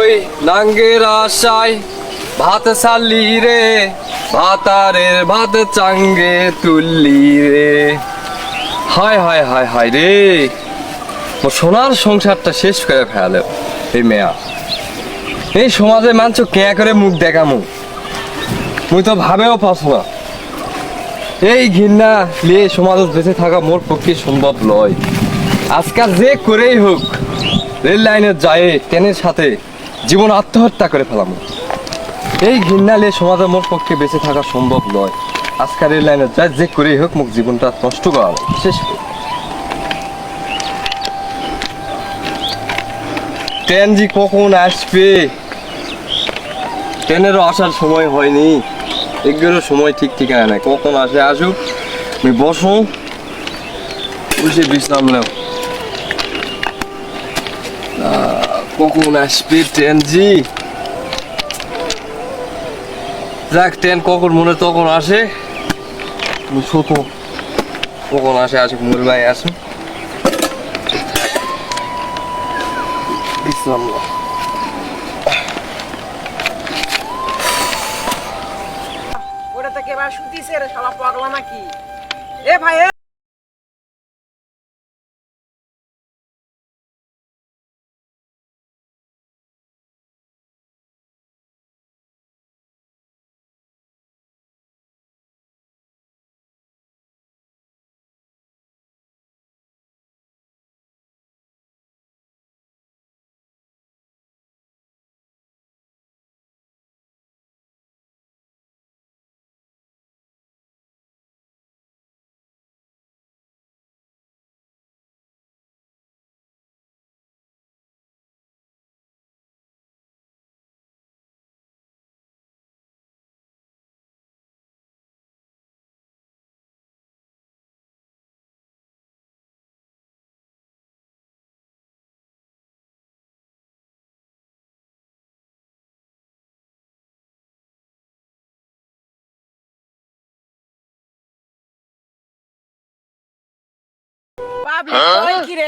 ওই নাঙ্গের আশায় ভাত সাল্লি রে, ভাতারের ভাত চাঙ্গে তুললি রে। হায় হায় হায় হায় রে, ও সোনার সংসারটা শেষ করে ফেলে এই মেয়া। এই সমাজে মানছ কেয়া করে মুখ দেখামু, মুই তো ভাবেও পাস না। এই ঘৃণা নিয়ে সমাজে বেঁচে থাকা মোর পক্ষে সম্ভব নয়। আজকাল যে করেই হোক রেল লাইনে যায় ট্রেনের সাথে জীবন আত্মহত্যা করে ফেলাম। এই ঘৃণা নিয়ে সমাজে মোর পক্ষে বেঁচে থাকা সম্ভব নয়। আজকাল রেল লাইনে যায় যে করেই হোক মুখ জীবনটা নষ্ট করা শেষ। ট্রেন জি কখন আসবে? ট্রেনেরও আসার সময় হয়নি, এগুলোর সময় ঠিক ঠিকানা নাই। কখন আসে আসুক, তুমি বসো, বসে বিশ্রাম নাও। কখন আসবে ট্রেন জি? যাক, ট্রেন কখন মনে তখন আসে, ছোট কখন আসে আসুক, মুর ভাই আসুক, বিশ্রাম নাও। ওটা তো কেবার শুতিছে রে শালা পাগলা নাকি? এ ভাই পাবলিক কই কি রে?